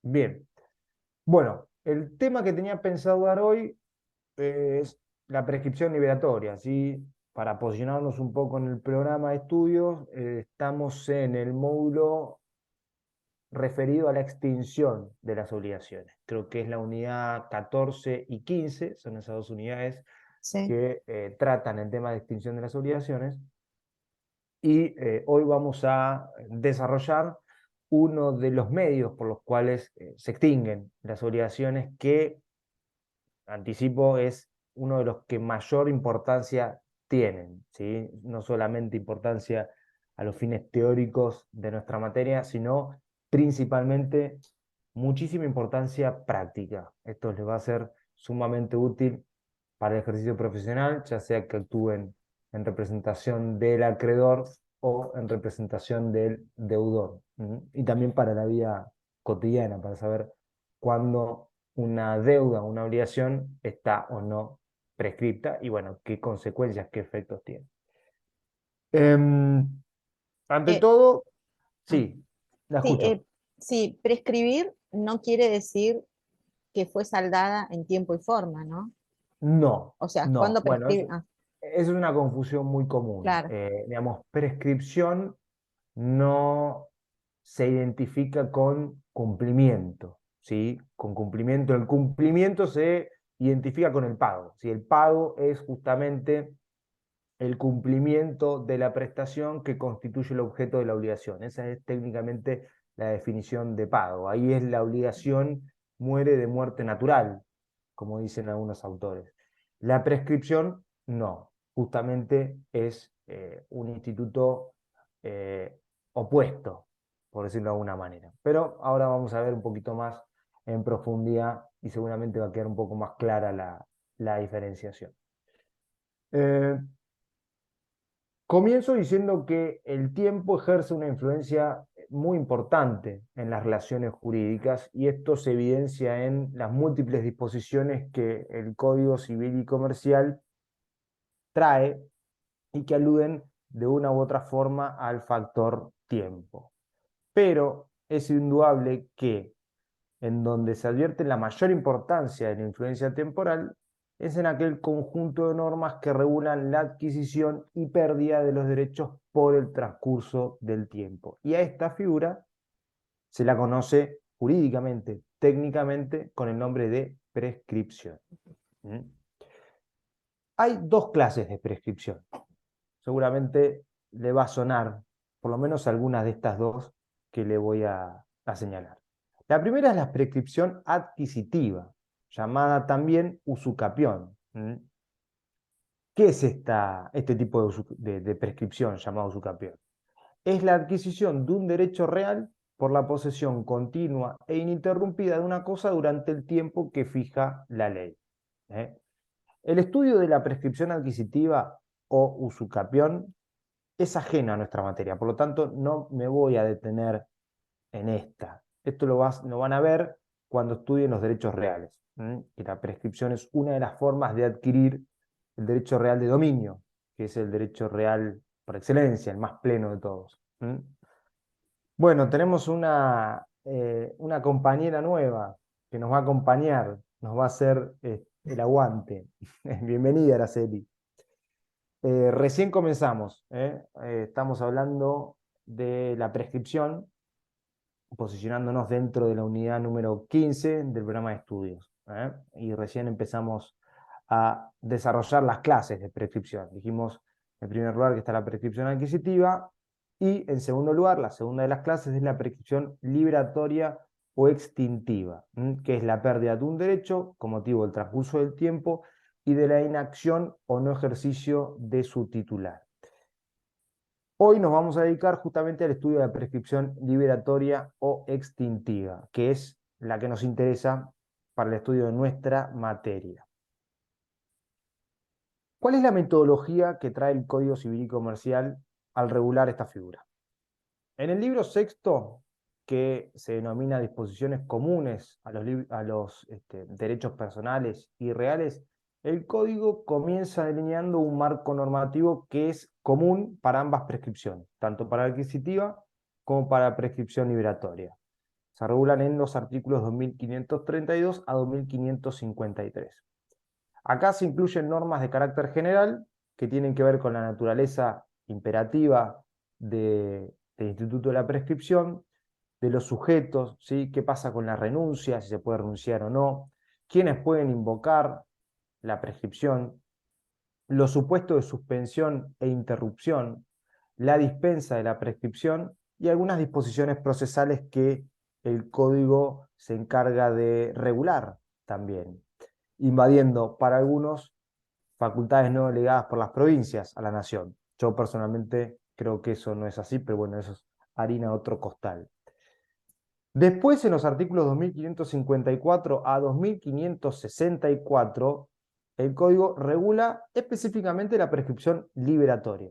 Bien. Bueno, el tema que tenía pensado dar hoy es la prescripción liberatoria, ¿sí? Para posicionarnos un poco en el programa de estudios, estamos en el módulo referido a la extinción de las obligaciones. Creo que es la unidad 14 y 15, son esas dos unidades Sí, que tratan el tema de extinción de las obligaciones. Y hoy vamos a desarrollar uno de los medios por los cuales se extinguen las obligaciones, que anticipo es uno de los que mayor importancia tienen, ¿sí? No solamente importancia a los fines teóricos de nuestra materia, sino principalmente muchísima importancia práctica. Esto les va a ser sumamente útil para el ejercicio profesional, ya sea que actúen en representación del acreedor o en representación del deudor. Y también para la vida cotidiana, para saber cuándo una deuda, una obligación está o no prescripta y bueno, qué consecuencias, qué efectos tiene. Em, ante eh, todo, ah, sí, la sí, escucho. sí, prescribir no quiere decir que fue saldada en tiempo y forma, ¿no? No, O sea, no. cuando Bueno, prescribe, es una confusión muy común. claro, Digamos, prescripción no se identifica con cumplimiento, ¿sí? Con cumplimiento. El cumplimiento se identifica con el pago. Si el pago es justamente el cumplimiento de la prestación que constituye el objeto de la obligación. Esa es técnicamente la definición de pago. Ahí es la obligación muere de muerte natural, como dicen algunos autores. La prescripción no, justamente es un instituto eh, opuesto, por decirlo de alguna manera. Pero ahora vamos a ver un poquito más en profundidad y seguramente va a quedar un poco más clara la diferenciación. Eh, Comienzo diciendo que el tiempo ejerce una influencia muy importante en las relaciones jurídicas y esto se evidencia en las múltiples disposiciones que el Código Civil y Comercial trae y que aluden de una u otra forma al factor tiempo. Pero es indudable que en donde se advierte la mayor importancia de la influencia temporal es en aquel conjunto de normas que regulan la adquisición y pérdida de los derechos por el transcurso del tiempo. Y a esta figura se la conoce jurídicamente, técnicamente, con el nombre de prescripción. ¿Mm? Hay dos clases de prescripción. Seguramente le va a sonar por lo menos algunas de estas dos que le voy a señalar. La primera es la prescripción adquisitiva, llamada también usucapión. ¿Qué es este tipo de prescripción llamada usucapión? Es la adquisición de un derecho real por la posesión continua e ininterrumpida de una cosa durante el tiempo que fija la ley. ¿eh? El estudio de la prescripción adquisitiva o usucapión es ajena a nuestra materia, por lo tanto no me voy a detener en esta. Esto lo van a ver cuando estudien los derechos reales, que la prescripción es una de las formas de adquirir el derecho real de dominio, que es el derecho real por excelencia, el más pleno de todos. Bueno, tenemos una compañera nueva que nos va a acompañar, nos va a hacer el aguante. Bienvenida, Araceli. Recién comenzamos, ¿eh? Estamos hablando de la prescripción, posicionándonos dentro de la unidad número 15 del programa de estudios. Y recién empezamos a desarrollar las clases de prescripción. Dijimos en primer lugar que está la prescripción adquisitiva y en segundo lugar, la segunda de las clases es la prescripción liberatoria o extintiva, que es la pérdida de un derecho con motivo del transcurso del tiempo y de la inacción o no ejercicio de su titular. Hoy nos vamos a dedicar justamente al estudio de la prescripción liberatoria o extintiva, que es la que nos interesa para el estudio de nuestra materia. ¿Cuál es la metodología que trae el Código Civil y Comercial al regular esta figura? En el libro sexto, que se denomina disposiciones comunes a los derechos personales y reales, el código comienza delineando un marco normativo que es común para ambas prescripciones, tanto para la adquisitiva como para la prescripción liberatoria. Se regulan en los artículos 2532 a 2553. Acá se incluyen normas de carácter general que tienen que ver con la naturaleza imperativa del instituto de la prescripción, de los sujetos, ¿sí? ¿Qué pasa con la renuncia? Si se puede renunciar o no. ¿Quiénes pueden invocar la prescripción? Los supuestos de suspensión e interrupción, la dispensa de la prescripción y algunas disposiciones procesales que el código se encarga de regular también, invadiendo para algunos facultades no delegadas por las provincias a la nación. Yo personalmente creo que eso no es así, pero bueno, eso es harina de otro costal. Después, en los artículos 2554 a 2564, el código regula específicamente la prescripción liberatoria.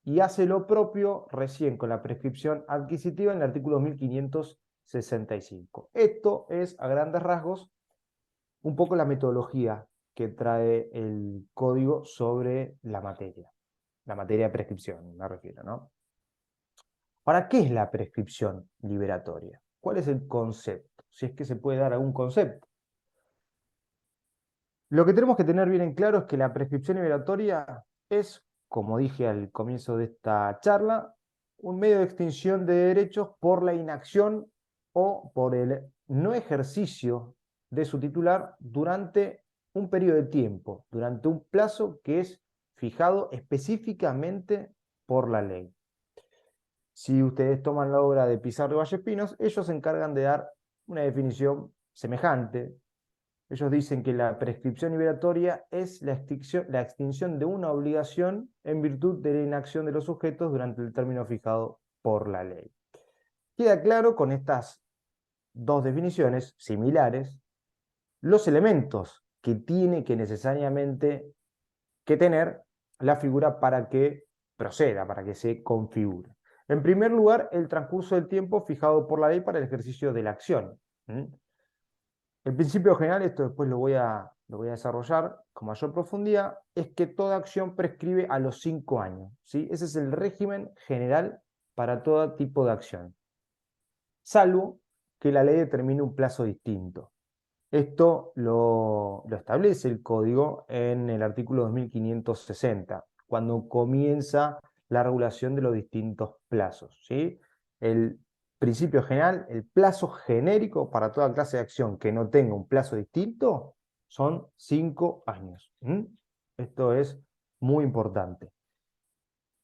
Y hace lo propio recién con la prescripción adquisitiva en el artículo 2565. Esto es, a grandes rasgos, un poco la metodología que trae el código sobre la materia de prescripción, me refiero, ¿no? Ahora, ¿qué es la prescripción liberatoria? ¿Cuál es el concepto? Si es que se puede dar algún concepto. Lo que tenemos que tener bien en claro es que la prescripción liberatoria es, como dije al comienzo de esta charla, un medio de extinción de derechos por la inacción o por el no ejercicio de su titular durante un periodo de tiempo, durante un plazo que es fijado específicamente por la ley. Si ustedes toman la obra de Pizarro y Vallespinos, ellos se encargan de dar una definición semejante. Ellos dicen que la prescripción liberatoria es la extinción de una obligación en virtud de la inacción de los sujetos durante el término fijado por la ley. Queda claro con estas dos definiciones similares los elementos que tiene que necesariamente que tener la figura para que proceda, para que se configure. En primer lugar, el transcurso del tiempo fijado por la ley para el ejercicio de la acción. El principio general, esto después lo voy a desarrollar con mayor profundidad, es que toda acción prescribe a los 5 años. ¿Sí? Ese es el régimen general para todo tipo de acción, salvo que la ley determine un plazo distinto. Esto lo establece el código en el artículo 2560, cuando comienza la regulación de los distintos plazos. ¿Sí? El principio general, el plazo genérico para toda clase de acción que no tenga un plazo distinto son 5 años. Esto es muy importante.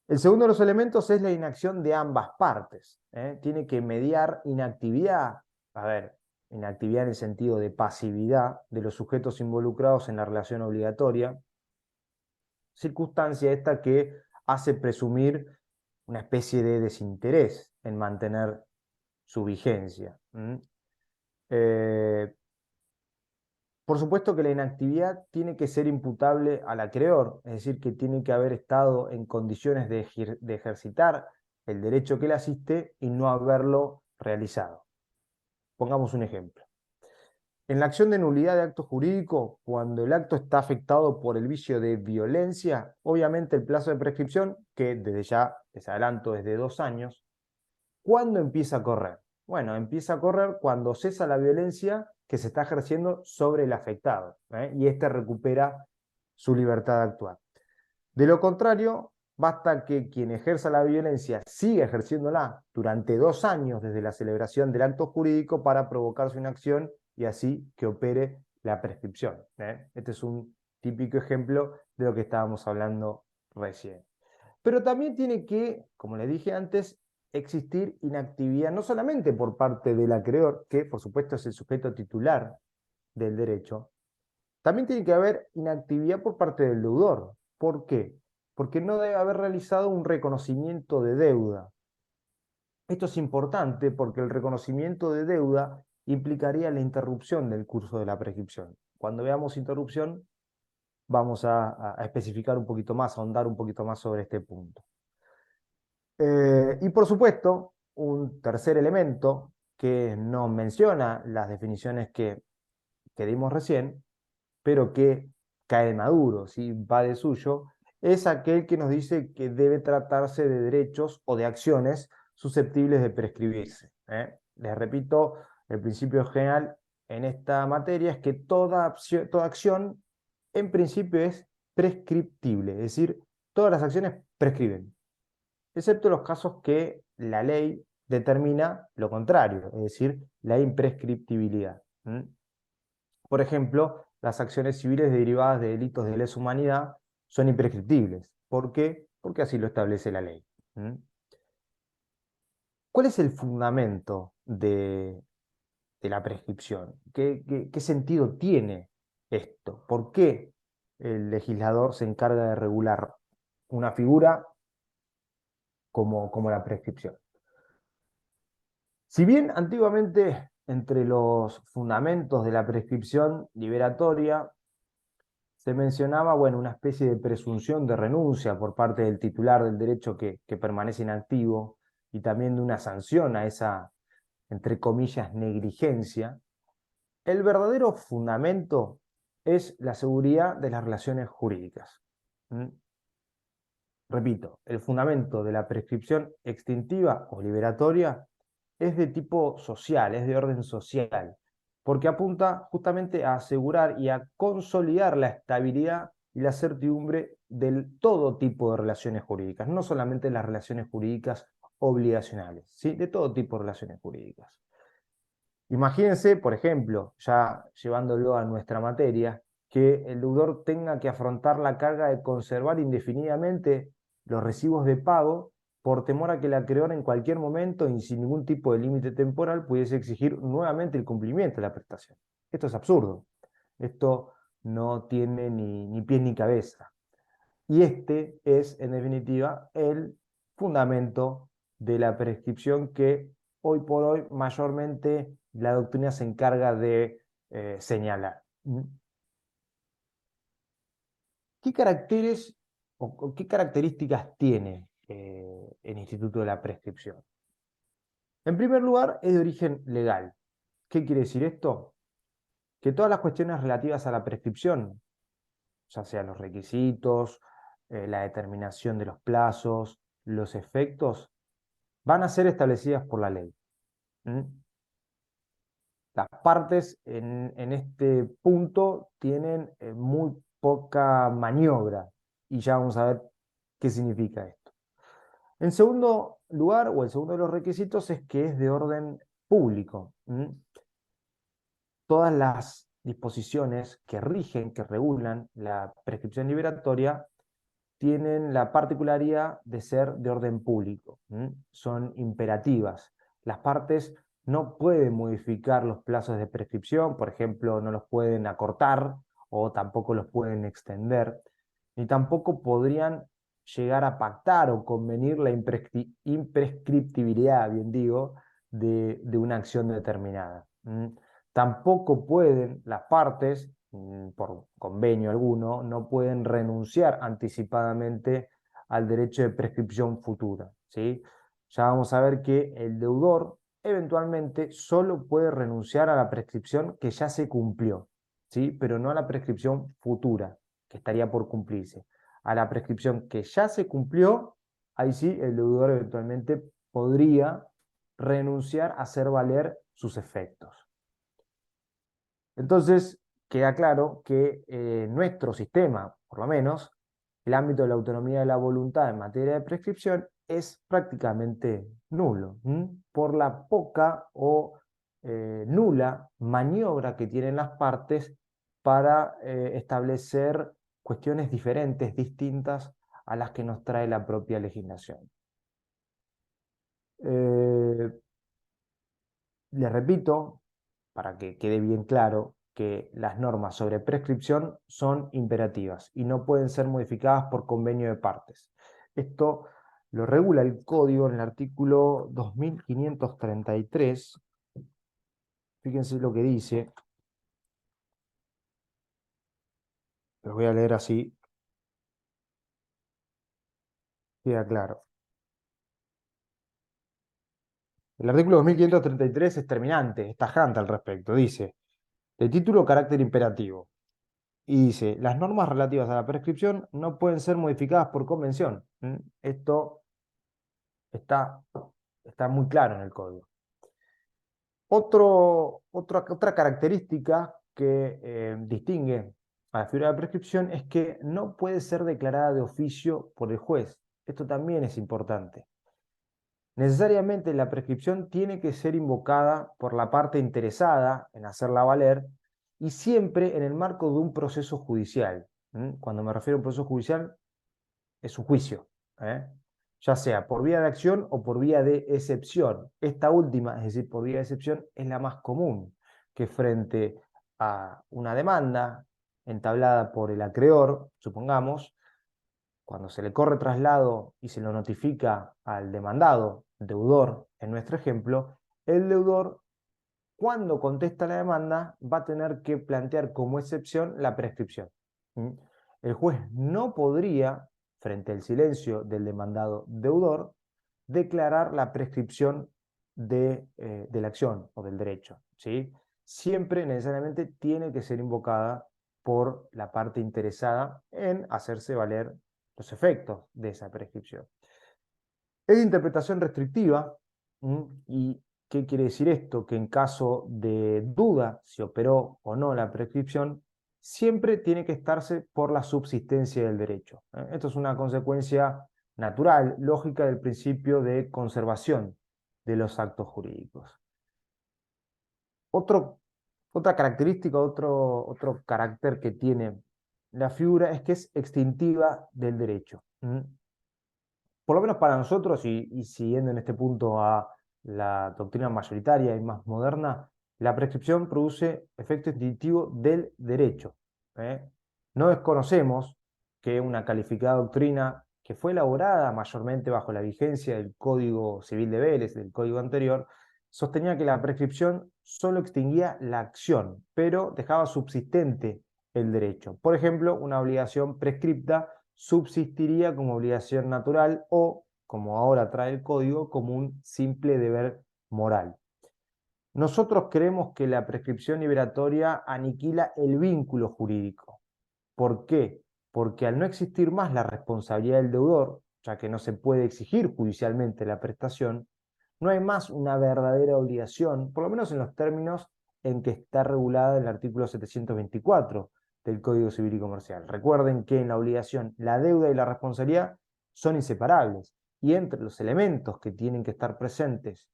El segundo de los elementos es la inacción de ambas partes. Tiene que mediar inactividad. A ver, inactividad en el sentido de pasividad de los sujetos involucrados en la relación obligatoria, circunstancia esta que hace presumir una especie de desinterés en mantener su vigencia. Por supuesto que la inactividad tiene que ser imputable al acreedor, es decir, que tiene que haber estado en condiciones de ejercitar el derecho que le asiste y no haberlo realizado. Pongamos un ejemplo. En la acción de nulidad de acto jurídico, cuando el acto está afectado por el vicio de violencia, obviamente el plazo de prescripción, que desde ya les adelanto es de 2 años, ¿cuándo empieza a correr? Bueno, empieza a correr cuando cesa la violencia que se está ejerciendo sobre el afectado, y éste recupera su libertad de actuar. De lo contrario, basta que quien ejerza la violencia siga ejerciéndola durante 2 años desde la celebración del acto jurídico para provocar su inacción y así que opere la prescripción. Este es un típico ejemplo de lo que estábamos hablando recién. Pero también tiene que, como les dije antes, existir inactividad no solamente por parte del acreedor, que por supuesto es el sujeto titular del derecho, también tiene que haber inactividad por parte del deudor. ¿Por qué? Porque no debe haber realizado un reconocimiento de deuda. Esto es importante porque el reconocimiento de deuda implicaría la interrupción del curso de la prescripción. Cuando veamos interrupción, vamos a especificar un poquito más, a ahondar un poquito más sobre este punto. Y por supuesto, un tercer elemento que no menciona las definiciones que dimos recién, pero que cae maduro, ¿sí? Va de suyo, es aquel que nos dice que debe tratarse de derechos o de acciones susceptibles de prescribirse. Les repito, el principio general en esta materia es que toda acción en principio es prescriptible, es decir, todas las acciones prescriben, excepto los casos que la ley determina lo contrario, es decir, la imprescriptibilidad. Por ejemplo, las acciones civiles derivadas de delitos de lesa humanidad son imprescriptibles. ¿Por qué? Porque así lo establece la ley. ¿Cuál es el fundamento de la prescripción? ¿Qué sentido tiene esto? ¿Por qué el legislador se encarga de regular una figura como la prescripción? Si bien antiguamente entre los fundamentos de la prescripción liberatoria se mencionaba, bueno, una especie de presunción de renuncia por parte del titular del derecho que permanece inactivo y también de una sanción a esa, entre comillas, negligencia, el verdadero fundamento es la seguridad de las relaciones jurídicas. Repito, el fundamento de la prescripción extintiva o liberatoria es de tipo social, es de orden social, porque apunta justamente a asegurar y a consolidar la estabilidad y la certidumbre de todo tipo de relaciones jurídicas, no solamente las relaciones jurídicas obligacionales, ¿sí? De todo tipo de relaciones jurídicas. Imagínense, por ejemplo, ya llevándolo a nuestra materia, que el deudor tenga que afrontar la carga de conservar indefinidamente los recibos de pago por temor a que el acreedor en cualquier momento y sin ningún tipo de límite temporal pudiese exigir nuevamente el cumplimiento de la prestación. Esto es absurdo. Esto no tiene ni pies ni cabeza. Y este es, en definitiva, el fundamento de la prescripción que hoy por hoy mayormente la doctrina se encarga de señalar. ¿Qué caracteres o qué características tiene el Instituto de la Prescripción? En primer lugar, es de origen legal. ¿Qué quiere decir esto? Que todas las cuestiones relativas a la prescripción, ya sean los requisitos, la determinación de los plazos, los efectos, van a ser establecidas por la ley. Las partes en este punto tienen muy poca maniobra y ya vamos a ver qué significa esto. En segundo lugar, o el segundo de los requisitos, es que es de orden público. Todas las disposiciones que rigen, que regulan la prescripción liberatoria, tienen la particularidad de ser de orden público. Son imperativas. Las partes no pueden modificar los plazos de prescripción, por ejemplo, no los pueden acortar o tampoco los pueden extender, ni tampoco podrían llegar a pactar o convenir la imprescriptibilidad, bien digo, de una acción determinada. Tampoco pueden las partes, por convenio alguno, no pueden renunciar anticipadamente al derecho de prescripción futura, ¿sí? Ya vamos a ver que el deudor eventualmente solo puede renunciar a la prescripción que ya se cumplió, ¿sí? Pero no a la prescripción futura, que estaría por cumplirse. A la prescripción que ya se cumplió, ahí sí el deudor eventualmente podría renunciar a hacer valer sus efectos. Entonces, queda claro que nuestro sistema, por lo menos, el ámbito de la autonomía de la voluntad en materia de prescripción es prácticamente nulo, por la poca o nula maniobra que tienen las partes para establecer cuestiones diferentes, distintas a las que nos trae la propia legislación. Les repito, para que quede bien claro, que las normas sobre prescripción son imperativas y no pueden ser modificadas por convenio de partes. Esto lo regula el código en el artículo 2533. Fíjense lo que dice. Lo voy a leer así. Queda claro. El artículo 2533 es terminante, es tajante al respecto. Dice, de título carácter imperativo. Y dice, las normas relativas a la prescripción no pueden ser modificadas por convención. Esto está muy claro en el código. Otra característica que distingue a la figura de prescripción es que no puede ser declarada de oficio por el juez. Esto también es importante. Necesariamente la prescripción tiene que ser invocada por la parte interesada en hacerla valer y siempre en el marco de un proceso judicial. Cuando me refiero a un proceso judicial, es un juicio, ¿eh? Ya sea por vía de acción o por vía de excepción. Esta última, es decir, por vía de excepción, es la más común, que frente a una demanda entablada por el acreedor, supongamos, cuando se le corre traslado y se lo notifica al demandado, deudor, en nuestro ejemplo, el deudor, cuando contesta la demanda, va a tener que plantear como excepción la prescripción. ¿Mm? El juez no podría, frente al silencio del demandado deudor, declarar la prescripción de la acción o del derecho, ¿sí? Siempre necesariamente tiene que ser invocada por la parte interesada en hacerse valer los efectos de esa prescripción. Es de interpretación restrictiva. ¿Y qué quiere decir esto? Que en caso de duda si operó o no la prescripción, siempre tiene que estarse por la subsistencia del derecho. Esto es una consecuencia natural, lógica del principio de conservación de los actos jurídicos. Otro, otra característica, otro carácter que tiene la figura es que es extintiva del derecho. Por lo menos para nosotros, y siguiendo en este punto a la doctrina mayoritaria y más moderna, la prescripción produce efecto extintivo del derecho. ¿eh? No desconocemos que una calificada doctrina que fue elaborada mayormente bajo la vigencia del Código Civil de Vélez, del código anterior, sostenía que la prescripción solo extinguía la acción, pero dejaba subsistente el derecho. Por ejemplo, una obligación prescripta subsistiría como obligación natural o, como ahora trae el código, como un simple deber moral. Nosotros creemos que la prescripción liberatoria aniquila el vínculo jurídico. ¿Por qué? Porque al no existir más la responsabilidad del deudor, ya que no se puede exigir judicialmente la prestación, no hay más una verdadera obligación, por lo menos en los términos en que está regulada el artículo 724 del Código Civil y Comercial. Recuerden que en la obligación la deuda y la responsabilidad son inseparables y entre los elementos que tienen que estar presentes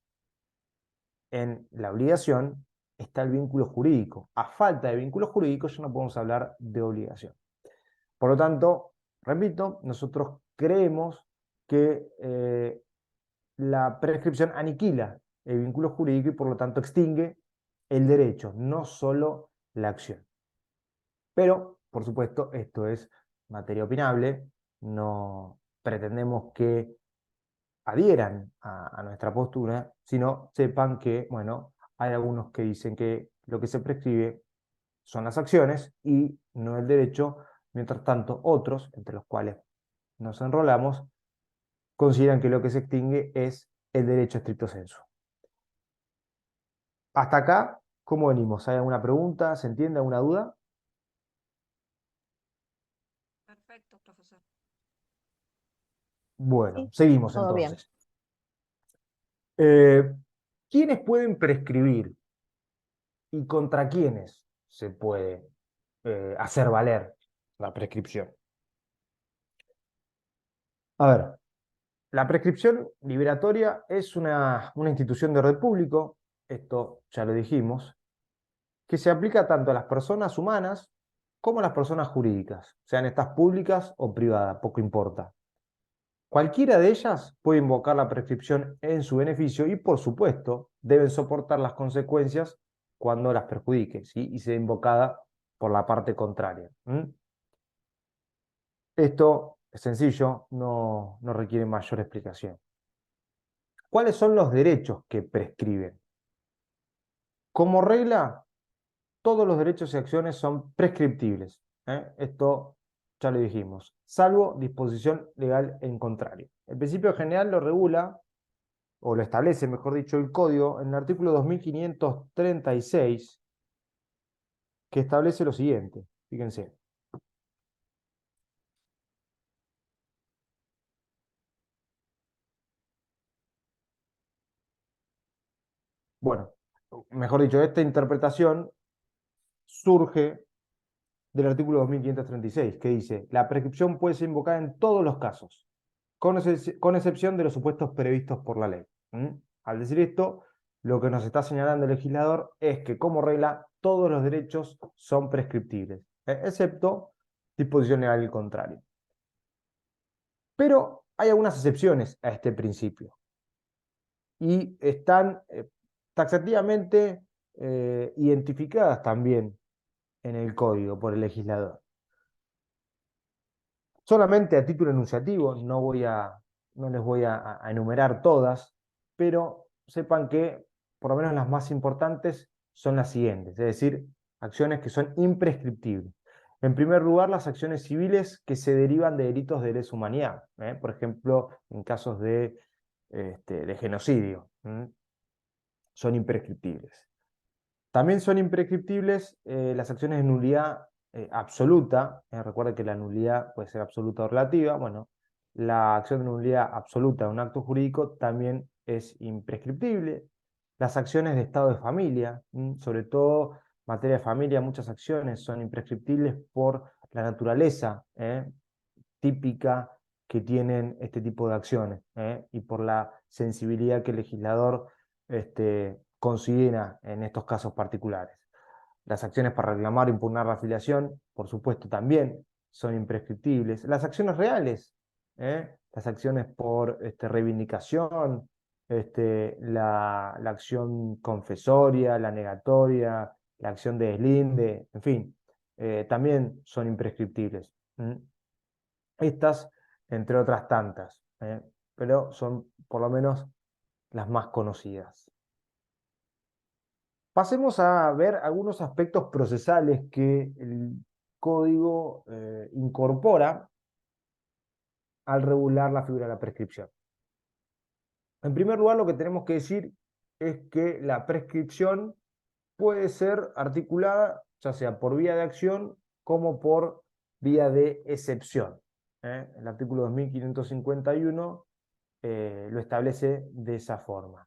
en la obligación está el vínculo jurídico. A falta de vínculo jurídico ya no podemos hablar de obligación. Por lo tanto, repito, nosotros creemos que la prescripción aniquila el vínculo jurídico y por lo tanto extingue el derecho, no solo la acción. Pero, por supuesto, esto es materia opinable, no pretendemos que adhieran a nuestra postura, sino sepan que, bueno, hay algunos que dicen que lo que se prescribe son las acciones y no el derecho, mientras tanto otros, entre los cuales nos enrolamos, consideran que lo que se extingue es el derecho estricto sensu. Hasta acá, ¿cómo venimos? ¿Hay alguna pregunta? ¿Se entiende? ¿Alguna duda? Perfecto, profesor. Bueno, Sí, seguimos todo bien. entonces. Eh, ¿Quiénes pueden prescribir y contra quiénes se puede hacer valer la prescripción? A ver, la prescripción liberatoria es una institución de orden público, esto ya lo dijimos, que se aplica tanto a las personas humanas como a las personas jurídicas, sean estas públicas o privadas, poco importa. Cualquiera de ellas puede invocar la prescripción en su beneficio y, por supuesto, deben soportar las consecuencias cuando las perjudique, ¿sí? Y sea invocada por la parte contraria. Esto es sencillo, no requiere mayor explicación. ¿Cuáles son los derechos que prescriben? Como regla, todos los derechos y acciones son prescriptibles. Esto ya lo dijimos, salvo disposición legal en contrario. El principio general lo regula, o lo establece, mejor dicho, el código en el artículo 2536, que establece lo siguiente. Fíjense. Bueno, mejor dicho, esta interpretación surge del artículo 2536, que dice: la prescripción puede ser invocada en todos los casos, con excepción de los supuestos previstos por la ley. Al decir esto, lo que nos está señalando el legislador es que, como regla, todos los derechos son prescriptibles, excepto disposición legal al contrario. Pero hay algunas excepciones a este principio, y están taxativamente identificadas también en el código por el legislador. Solamente a título enunciativo, no les voy a enumerar todas, pero sepan que por lo menos las más importantes son las siguientes, es decir, acciones que son imprescriptibles. En primer lugar, las acciones civiles que se derivan de delitos de lesa humanidad, por ejemplo, en casos de genocidio, son imprescriptibles. También son imprescriptibles las acciones de nulidad absoluta. Recuerden que la nulidad puede ser absoluta o relativa. Bueno, la acción de nulidad absoluta de un acto jurídico también es imprescriptible. Las acciones de estado de familia, sobre todo en materia de familia, muchas acciones son imprescriptibles por la naturaleza típica que tienen este tipo de acciones y por la sensibilidad que el legislador considera en estos casos particulares. Las acciones para reclamar o impugnar la afiliación, por supuesto, también son imprescriptibles. Las acciones reales, las acciones por reivindicación, la acción confesoria, la negatoria, la acción de deslinde, en fin, también son imprescriptibles. Estas, entre otras tantas, pero son por lo menos las más conocidas. Pasemos a ver algunos aspectos procesales que el código incorpora al regular la figura de la prescripción. En primer lugar, lo que tenemos que decir es que la prescripción puede ser articulada ya sea por vía de acción como por vía de excepción. El artículo 2551 lo establece de esa forma.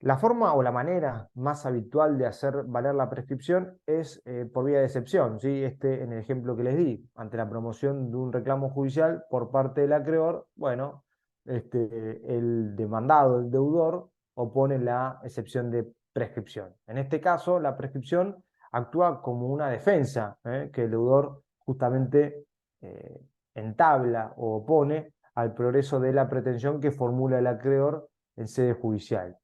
La forma o la manera más habitual de hacer valer la prescripción es por vía de excepción, ¿sí? En el ejemplo que les di, ante la promoción de un reclamo judicial por parte del acreedor, bueno, el demandado, el deudor, opone la excepción de prescripción. En este caso, la prescripción actúa como una defensa, que el deudor justamente eh, entabla o opone al progreso de la pretensión que formula el acreedor en sede judicial,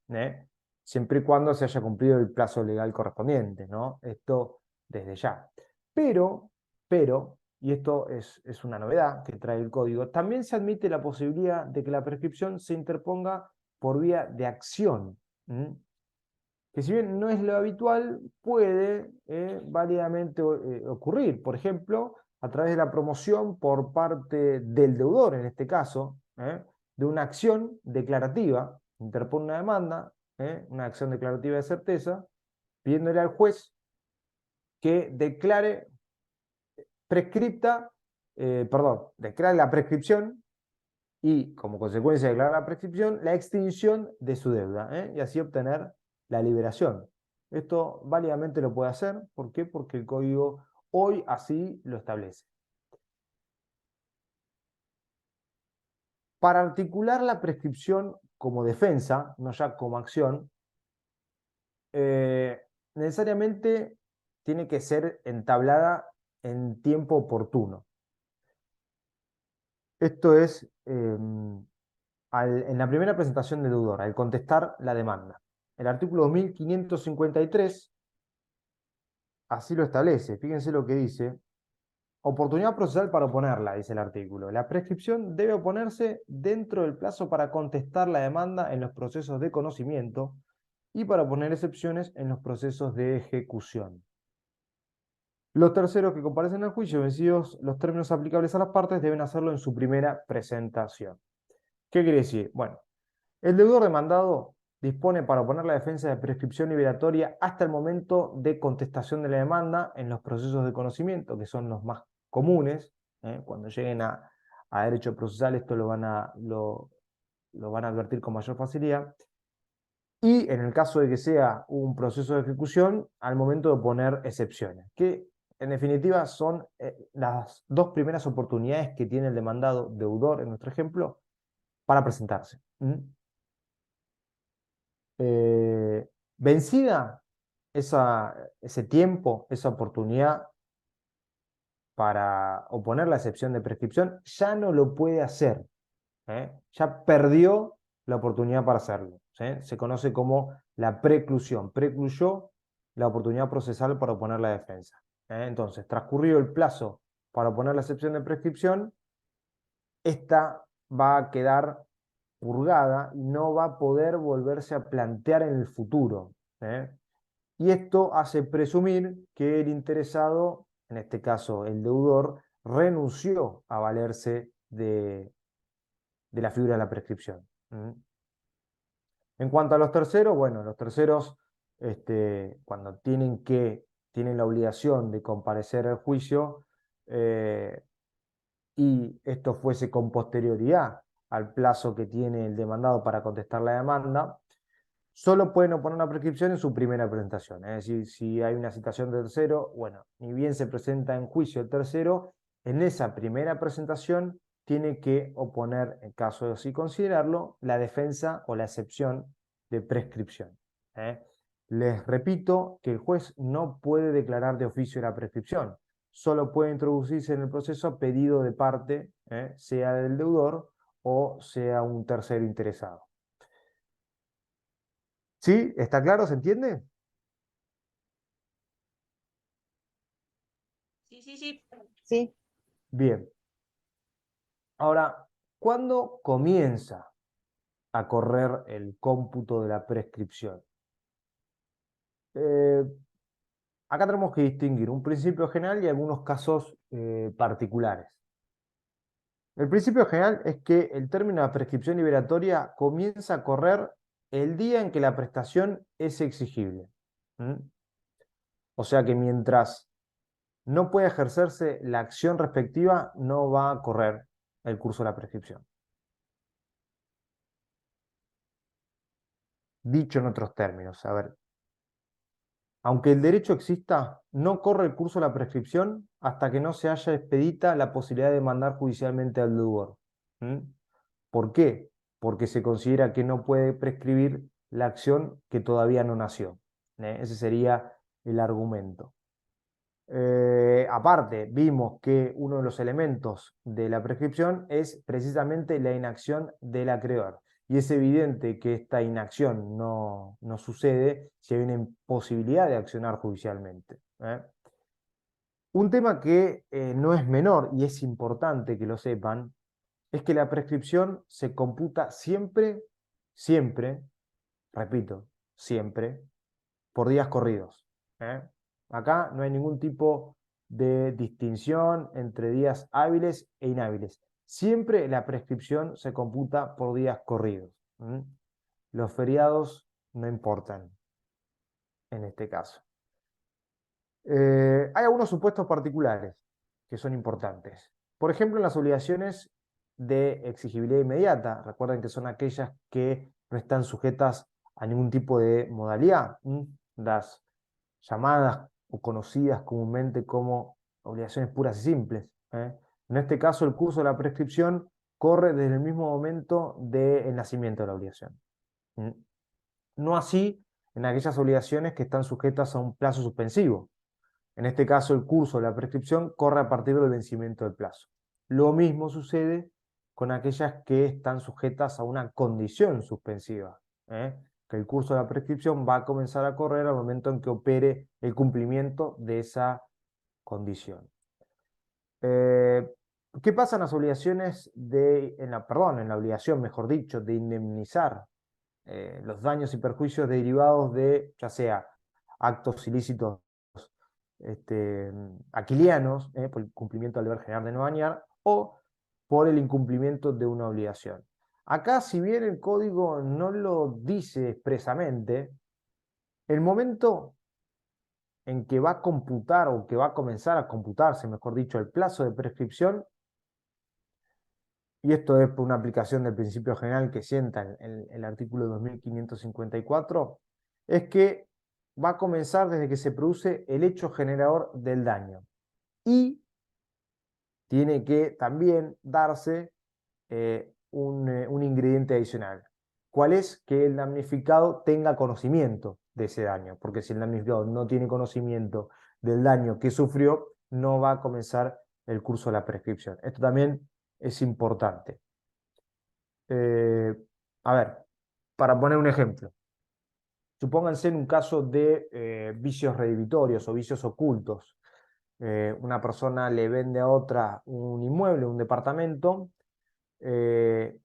siempre y cuando se haya cumplido el plazo legal correspondiente, ¿no? Esto desde ya. Pero, y esto es una novedad que trae el código, también se admite la posibilidad de que la prescripción se interponga por vía de acción, que si bien no es lo habitual, puede válidamente ocurrir, por ejemplo, a través de la promoción por parte del deudor, en este caso, de una acción declarativa, interpone una demanda, una acción declarativa de certeza, pidiéndole al juez que declare declare la prescripción y, como consecuencia de declarar la prescripción, la extinción de su deuda, y así obtener la liberación. Esto válidamente lo puede hacer. ¿Por qué? Porque el código hoy así lo establece. Para articular la prescripción como defensa, no ya como acción, necesariamente tiene que ser entablada en tiempo oportuno. Esto es en la primera presentación del deudor, al contestar la demanda. El artículo 2553 así lo establece. Fíjense lo que dice. Oportunidad procesal para oponerla, dice el artículo. La prescripción debe oponerse dentro del plazo para contestar la demanda en los procesos de conocimiento y para poner excepciones en los procesos de ejecución. Los terceros que comparecen al juicio, vencidos los términos aplicables a las partes, deben hacerlo en su primera presentación. ¿Qué quiere decir? Bueno, el deudor demandado dispone para oponer la defensa de prescripción liberatoria hasta el momento de contestación de la demanda en los procesos de conocimiento, que son los más comunes. Cuando lleguen a derecho procesal, esto lo van a advertir con mayor facilidad. y en el caso de que sea un proceso de ejecución, al momento de poner excepciones, que en definitiva son las dos primeras oportunidades que tiene el demandado deudor, en nuestro ejemplo, para presentarse. Vencida ese tiempo, esa oportunidad para oponer la excepción de prescripción, ya no lo puede hacer. Ya perdió la oportunidad para hacerlo. Se conoce como la preclusión. Precluyó la oportunidad procesal para oponer la defensa. Entonces, transcurrido el plazo para oponer la excepción de prescripción, esta va a quedar purgada y no va a poder volverse a plantear en el futuro. Y esto hace presumir que el interesado, en este caso el deudor, renunció a valerse de la figura de la prescripción. En cuanto a los terceros, bueno, los terceros, cuando tienen la obligación de comparecer al juicio, y esto fuese con posterioridad al plazo que tiene el demandado para contestar la demanda, solo pueden oponer una prescripción en su primera presentación. Es decir, si hay una citación de tercero, bueno, ni bien se presenta en juicio el tercero, en esa primera presentación tiene que oponer, en caso de así considerarlo, la defensa o la excepción de prescripción. Les repito que el juez no puede declarar de oficio la prescripción, solo puede introducirse en el proceso a pedido de parte, sea del deudor o sea un tercero interesado. ¿Sí? ¿Está claro? ¿Se entiende? Sí, sí, sí. Sí, Bien. Ahora, ¿cuándo comienza a correr el cómputo de la prescripción? Eh, Acá tenemos que distinguir un principio general y algunos casos particulares. El principio general es que el término de prescripción liberatoria comienza a correr el día en que la prestación es exigible. O sea que mientras no puede ejercerse la acción respectiva, no va a correr el curso de la prescripción. Dicho en otros términos, a ver, aunque el derecho exista, no corre el curso de la prescripción hasta que no se haya expedita la posibilidad de demandar judicialmente al deudor. ¿Por qué? Porque se considera que no puede prescribir la acción que todavía no nació. Ese sería el argumento. Aparte, vimos que uno de los elementos de la prescripción es precisamente la inacción del acreedor. Y es evidente que esta inacción no sucede si hay una imposibilidad de accionar judicialmente. Un tema que no es menor y es importante que lo sepan, es que la prescripción se computa siempre, siempre, repito, siempre, por días corridos. Acá no hay ningún tipo de distinción entre días hábiles e inhábiles. Siempre la prescripción se computa por días corridos. Los feriados no importan en este caso. Hay algunos supuestos particulares que son importantes. Por ejemplo, en las obligaciones de exigibilidad inmediata. Recuerden que son aquellas que no están sujetas a ningún tipo de modalidad. Las llamadas o conocidas comúnmente como obligaciones puras y simples. En este caso, el curso de la prescripción corre desde el mismo momento del nacimiento de la obligación. No así en aquellas obligaciones que están sujetas a un plazo suspensivo. En este caso, el curso de la prescripción corre a partir del vencimiento del plazo. Lo mismo sucede con aquellas que están sujetas a una condición suspensiva, que el curso de la prescripción va a comenzar a correr al momento en que opere el cumplimiento de esa condición. ¿Qué pasa en las obligaciones en la obligación, mejor dicho, de indemnizar los daños y perjuicios derivados de, ya sea actos ilícitos aquilianos, por el cumplimiento del deber general de no dañar, o por el incumplimiento de una obligación? Acá, si bien el código no lo dice expresamente, el momento en que va a computar o que va a comenzar a computarse, mejor dicho, el plazo de prescripción, y esto es por una aplicación del principio general que sienta el artículo 2554, es que va a comenzar desde que se produce el hecho generador del daño. Y tiene que también darse un ingrediente adicional. ¿Cuál es? Que el damnificado tenga conocimiento de ese daño, porque si el damnificado no tiene conocimiento del daño que sufrió, no va a comenzar el curso de la prescripción. Esto también es importante. Eh, a ver, para poner un ejemplo, supónganse en un caso de vicios redhibitorios o vicios ocultos. Una persona le vende a otra un inmueble, un departamento, eh,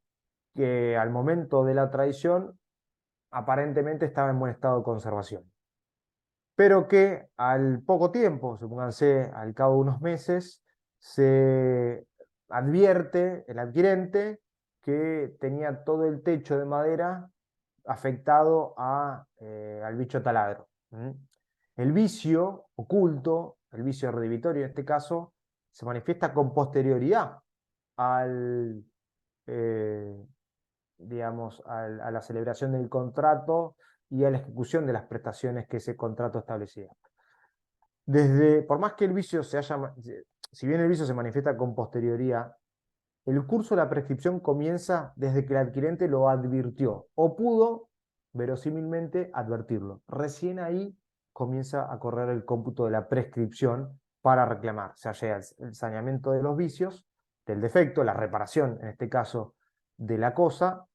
que al momento de la traición aparentemente estaba en buen estado de conservación, pero que al poco tiempo, supónganse al cabo de unos meses, se advierte el adquirente que tenía todo el techo de madera afectado al bicho taladro. El vicio oculto, el vicio redhibitorio en este caso, se manifiesta con posterioridad al, eh, digamos, a la celebración del contrato y a la ejecución de las prestaciones que ese contrato establecía. Por más que el vicio si bien el vicio se manifiesta con posterioridad, el curso de la prescripción comienza desde que el adquirente lo advirtió o pudo, verosímilmente, advertirlo. Recién ahí comienza a correr el cómputo de la prescripción para reclamar, ya sea el saneamiento de los vicios, del defecto, la reparación, en este caso, de la cosa,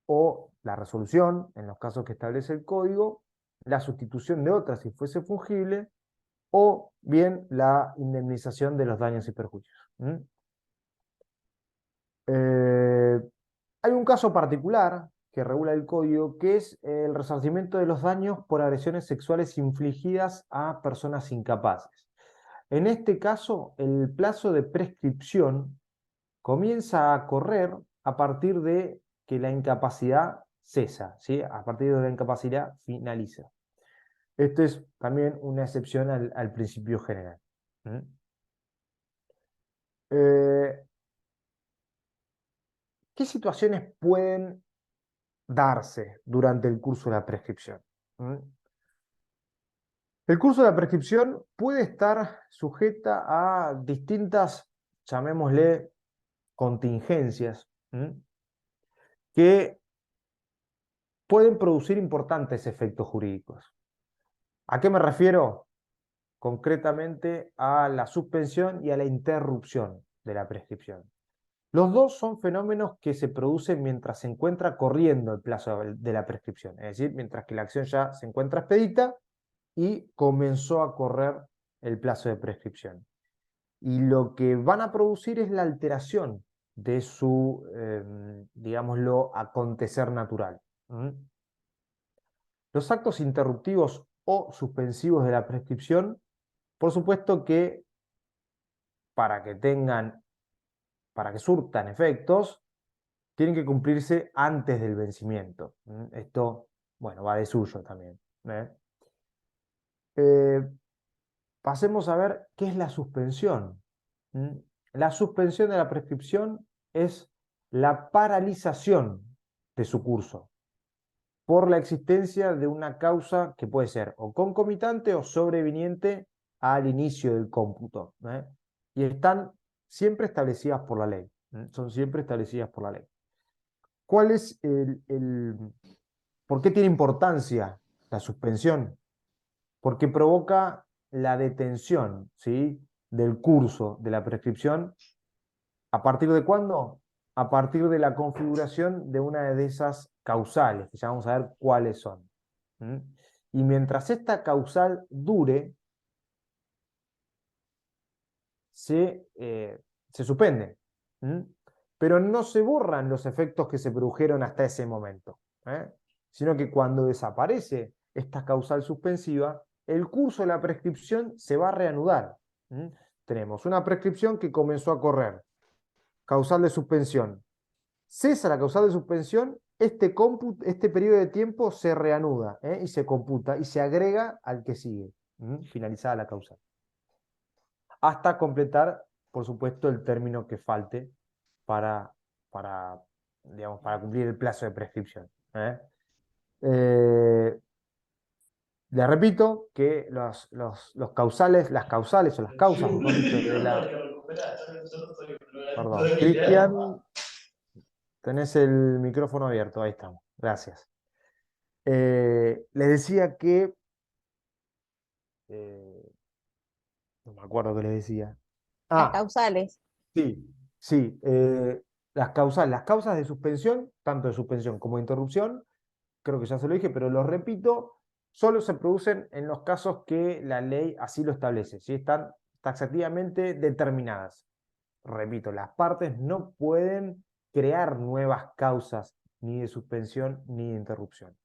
o la resolución, en los casos que establece el código, la sustitución de otra si fuese fungible, o bien la indemnización de los daños y perjuicios. Eh, Hay un caso particular que regula el código, que es el resarcimiento de los daños por agresiones sexuales infligidas a personas incapaces. En este caso, el plazo de prescripción comienza a correr a partir de que la incapacidad cesa, ¿sí? A partir de la incapacidad finaliza. Esto es también una excepción al principio general. Eh, ¿Qué situaciones pueden darse durante el curso de la prescripción? El curso de la prescripción puede estar sujeta a distintas, llamémosle, contingencias, que pueden producir importantes efectos jurídicos. ¿A qué me refiero? Concretamente a la suspensión y a la interrupción de la prescripción. Los dos son fenómenos que se producen mientras se encuentra corriendo el plazo de la prescripción, es decir, mientras que la acción ya se encuentra expedita y comenzó a correr el plazo de prescripción. Y lo que van a producir es la alteración de su, digámoslo, acontecer natural. Los actos interruptivos o suspensivos de la prescripción, por supuesto que para que para que surtan efectos, tienen que cumplirse antes del vencimiento. Esto, bueno, va de suyo también. Eh, Pasemos a ver qué es la suspensión. La suspensión de la prescripción es la paralización de su curso por la existencia de una causa que puede ser o concomitante o sobreviniente al inicio del cómputo. Y están siempre establecidas por la ley. Son siempre establecidas por la ley. ¿Cuál es por qué tiene importancia la suspensión? Porque provoca la detención, ¿sí?, del curso de la prescripción. ¿A partir de cuándo? A partir de la configuración de una de esas causales, que ya vamos a ver cuáles son. Y mientras esta causal dure, se suspende. Pero no se borran los efectos que se produjeron hasta ese momento, sino que cuando desaparece esta causal suspensiva, el curso de la prescripción se va a reanudar. Tenemos una prescripción que comenzó a correr, causal de suspensión. Cesa la causal de suspensión, este periodo de tiempo se reanuda y se computa y se agrega al que sigue, finalizada la causal. Hasta completar, por supuesto, el término que falte para digamos, para cumplir el plazo de prescripción. Eh, Le repito que los causales, las causales o las causas, mejor dicho, de la... Perdón, Cristian, tenés el micrófono abierto, ahí estamos, gracias. Les decía que... no me acuerdo qué les decía. Las Ah, causales. sí, sí. Las causas de suspensión, tanto de suspensión como de interrupción, creo que ya se lo dije, pero lo repito, solo se producen en los casos que la ley así lo establece, ¿sí? Están taxativamente determinadas. Repito, las partes no pueden crear nuevas causas ni de suspensión ni de interrupción.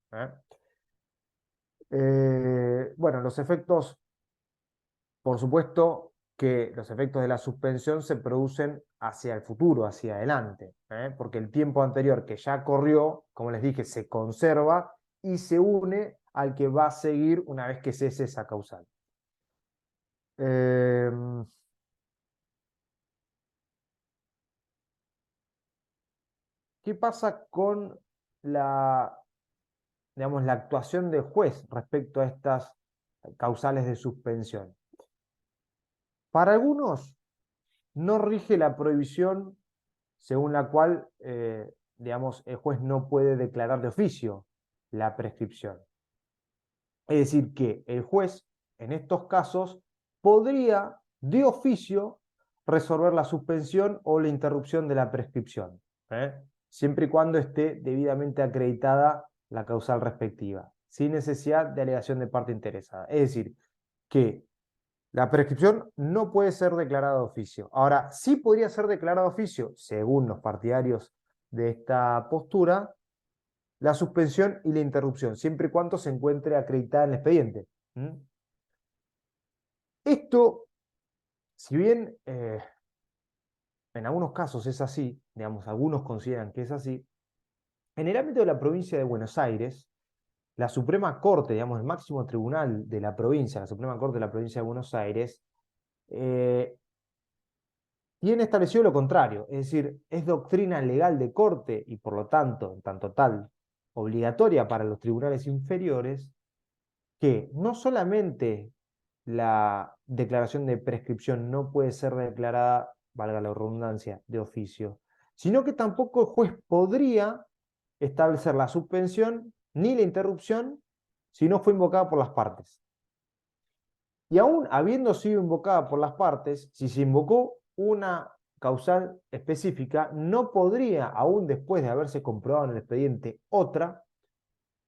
Bueno, los efectos, por supuesto que los efectos de la suspensión se producen hacia el futuro, hacia adelante, porque el tiempo anterior que ya corrió, como les dije, se conserva y se une al que va a seguir una vez que cese esa causal. Eh, ¿Qué pasa con la, digamos, la actuación del juez respecto a estas causales de suspensión? Para algunos no rige la prohibición según la cual, digamos, el juez no puede declarar de oficio la prescripción. Es decir, que el juez, en estos casos, podría de oficio resolver la suspensión o la interrupción de la prescripción, siempre y cuando esté debidamente acreditada la causal respectiva, sin necesidad de alegación de parte interesada. Es decir, que la prescripción no puede ser declarada de oficio. Ahora, sí podría ser declarada de oficio, según los partidarios de esta postura, la suspensión y la interrupción, siempre y cuando se encuentre acreditada en el expediente. Esto, si bien en algunos casos es así, digamos, algunos consideran que es así, en el ámbito de la provincia de Buenos Aires, la Suprema Corte, digamos, el máximo tribunal de la provincia, la Suprema Corte de la provincia de Buenos Aires, eh, tiene establecido lo contrario, es decir, es doctrina legal de corte y por lo tanto, en tanto tal, obligatoria para los tribunales inferiores, que no solamente la declaración de prescripción no puede ser declarada, valga la redundancia, de oficio, sino que tampoco el juez podría establecer la suspensión ni la interrupción si no fue invocada por las partes. Y aún habiendo sido invocada por las partes, si se invocó una causal específica, no podría, aún después de haberse comprobado en el expediente otra,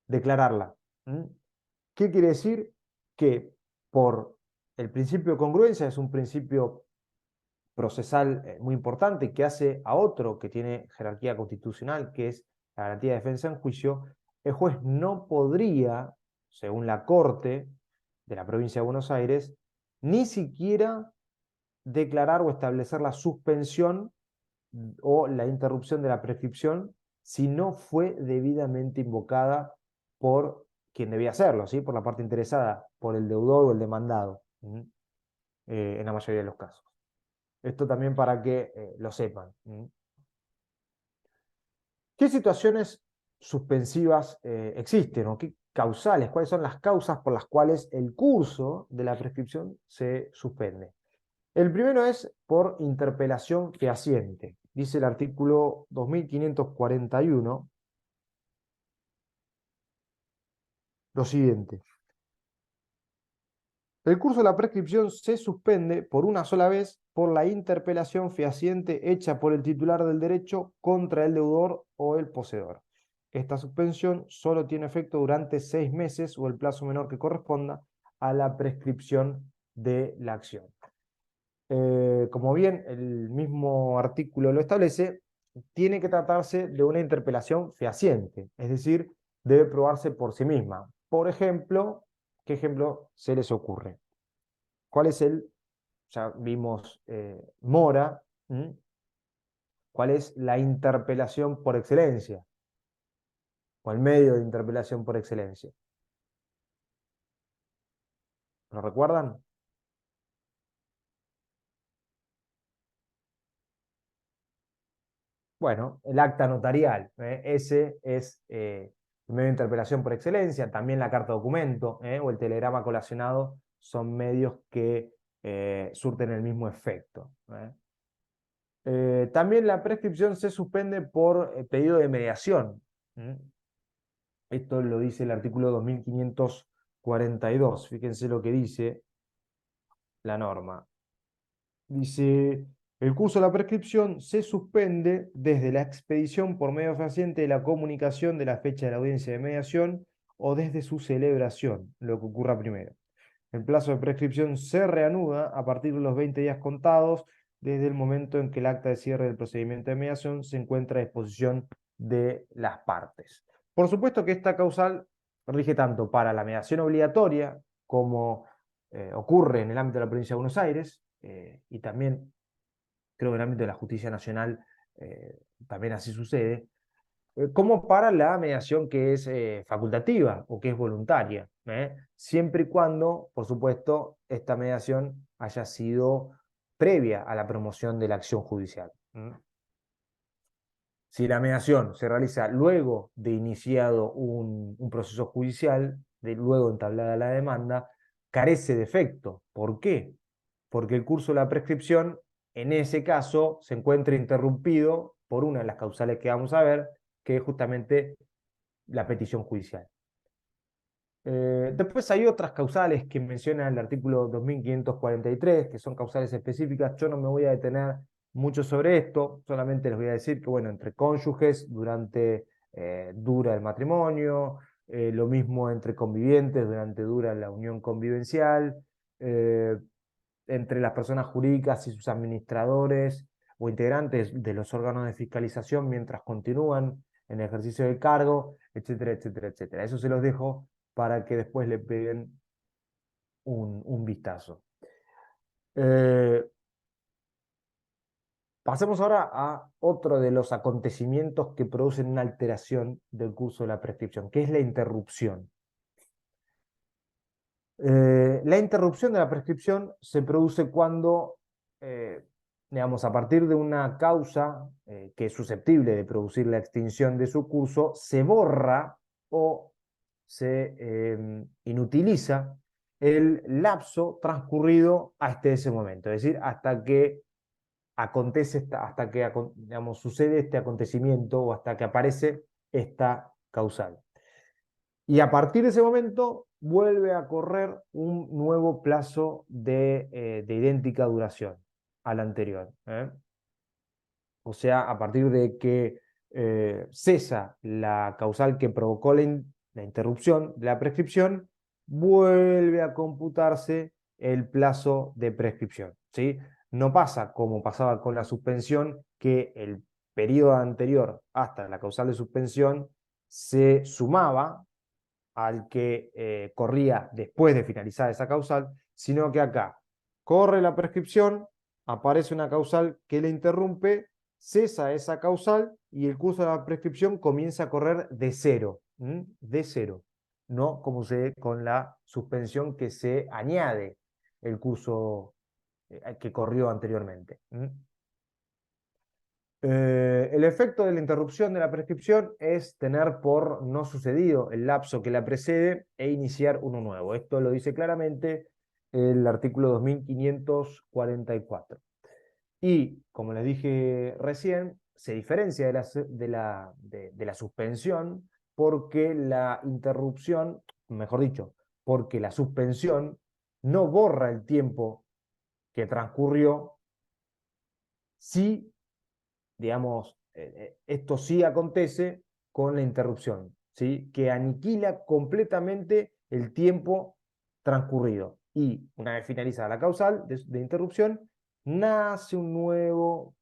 declararla. ¿Qué quiere decir? Que por el principio de congruencia, es un principio procesal muy importante que hace a otro que tiene jerarquía constitucional, que es la garantía de defensa en juicio, el juez no podría, según la Corte de la provincia de Buenos Aires, ni siquiera declarar o establecer la suspensión o la interrupción de la prescripción si no fue debidamente invocada por quien debía hacerlo, ¿sí? Por la parte interesada, por el deudor o el demandado, en la mayoría de los casos. Esto también para que lo sepan. ¿Qué situaciones suspensivas existen o qué causales? ¿Cuáles son las causas por las cuales el curso de la prescripción se suspende? El primero es por interpelación fehaciente. Dice el artículo 2541 lo siguiente. El curso de la prescripción se suspende por una sola vez por la interpelación fehaciente hecha por el titular del derecho contra el deudor o el poseedor. Esta suspensión solo tiene efecto durante 6 meses o el plazo menor que corresponda a la prescripción de la acción. Como bien el mismo artículo lo establece, tiene que tratarse de una interpelación fehaciente, es decir, debe probarse por sí misma. Por ejemplo, ¿qué ejemplo se les ocurre? ¿Cuál es ya vimos mora, ¿cuál es la interpelación por excelencia? O el medio de interpelación por excelencia. ¿Lo recuerdan? Bueno, el acta notarial, ese es el medio de interpelación por excelencia, también la carta documento o el telegrama colacionado son medios que surten el mismo efecto. También la prescripción se suspende por pedido de mediación. Esto lo dice el artículo 2542. Fíjense lo que dice la norma. Dice, el curso de la prescripción se suspende desde la expedición por medio fehaciente de la comunicación de la fecha de la audiencia de mediación o desde su celebración, lo que ocurra primero. El plazo de prescripción se reanuda a partir de los 20 días contados desde el momento en que el acta de cierre del procedimiento de mediación se encuentra a disposición de las partes. Por supuesto que esta causal rige tanto para la mediación obligatoria como ocurre en el ámbito de la provincia de Buenos Aires, y también creo que en el ámbito de la justicia nacional también así sucede, como para la mediación que es facultativa o que es voluntaria, siempre y cuando, por supuesto, esta mediación haya sido previa a la promoción de la acción judicial. Si la mediación se realiza luego de iniciado un proceso judicial, de luego entablada la demanda, carece de efecto. ¿Por qué? Porque el curso de la prescripción, en ese caso, se encuentra interrumpido por una de las causales que vamos a ver, que es justamente la petición judicial. Después hay otras causales que menciona el artículo 2543, que son causales específicas. Yo no me voy a detener mucho sobre esto, solamente les voy a decir que, bueno, entre cónyuges dura el matrimonio, lo mismo entre convivientes dura la unión convivencial, entre las personas jurídicas y sus administradores o integrantes de los órganos de fiscalización mientras continúan en el ejercicio del cargo, etcétera, etcétera, etcétera. Eso se los dejo para que después le peguen un vistazo. Pasemos ahora a otro de los acontecimientos que producen una alteración del curso de la prescripción, que es la interrupción. La interrupción de la prescripción se produce cuando, digamos, a partir de una causa que es susceptible de producir la extinción de su curso, se borra o se inutiliza el lapso transcurrido hasta ese momento, es decir, hasta que digamos, sucede este acontecimiento o hasta que aparece esta causal. Y a partir de ese momento vuelve a correr un nuevo plazo de idéntica duración al anterior. O sea, a partir de que cesa la causal que provocó la interrupción de la prescripción, vuelve a computarse el plazo de prescripción, ¿sí? No pasa como pasaba con la suspensión, que el periodo anterior hasta la causal de suspensión se sumaba al que corría después de finalizar esa causal, sino que acá corre la prescripción, aparece una causal que le interrumpe, cesa esa causal y el curso de la prescripción comienza a correr de cero, de cero, no como se con la suspensión que se añade el curso que corrió anteriormente. El efecto de la interrupción de la prescripción es tener por no sucedido el lapso que la precede e iniciar uno nuevo. Esto lo dice claramente el artículo 2544. Y, como les dije recién, se diferencia de la suspensión porque la interrupción, mejor dicho, porque la suspensión no borra el tiempo que transcurrió si, digamos, esto sí acontece con la interrupción, ¿sí? Que aniquila completamente el tiempo transcurrido. Y una vez finalizada la causal de interrupción, nace un nuevo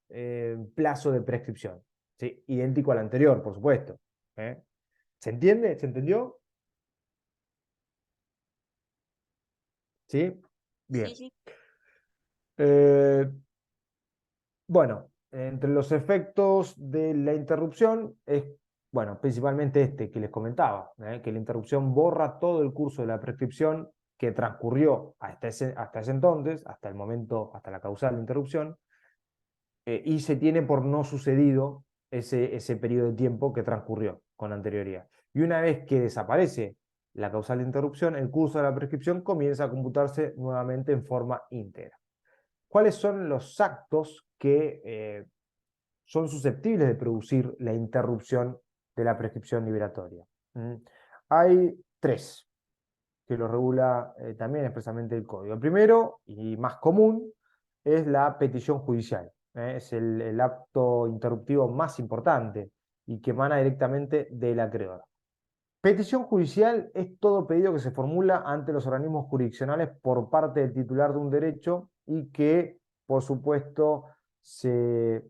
plazo de prescripción, ¿sí? Idéntico al anterior, por supuesto. ¿Se entiende? ¿Se entendió? ¿Sí? Bien. Sí, sí. Eh, Bueno, entre los efectos de la interrupción es, bueno, principalmente este que les comentaba, que la interrupción borra todo el curso de la prescripción que transcurrió hasta ese entonces, hasta el momento, hasta la causal de interrupción, y se tiene por no sucedido ese periodo de tiempo que transcurrió con anterioridad. Y una vez que desaparece la causal de interrupción, el curso de la prescripción comienza a computarse nuevamente en forma íntegra. ¿Cuáles son los actos que son susceptibles de producir la interrupción de la prescripción liberatoria? Hay tres que lo regula también expresamente el Código. El primero, y más común, es la petición judicial. Es el acto interruptivo más importante y que emana directamente del acreedor. Petición judicial es todo pedido que se formula ante los organismos jurisdiccionales por parte del titular de un derecho y que, por supuesto, se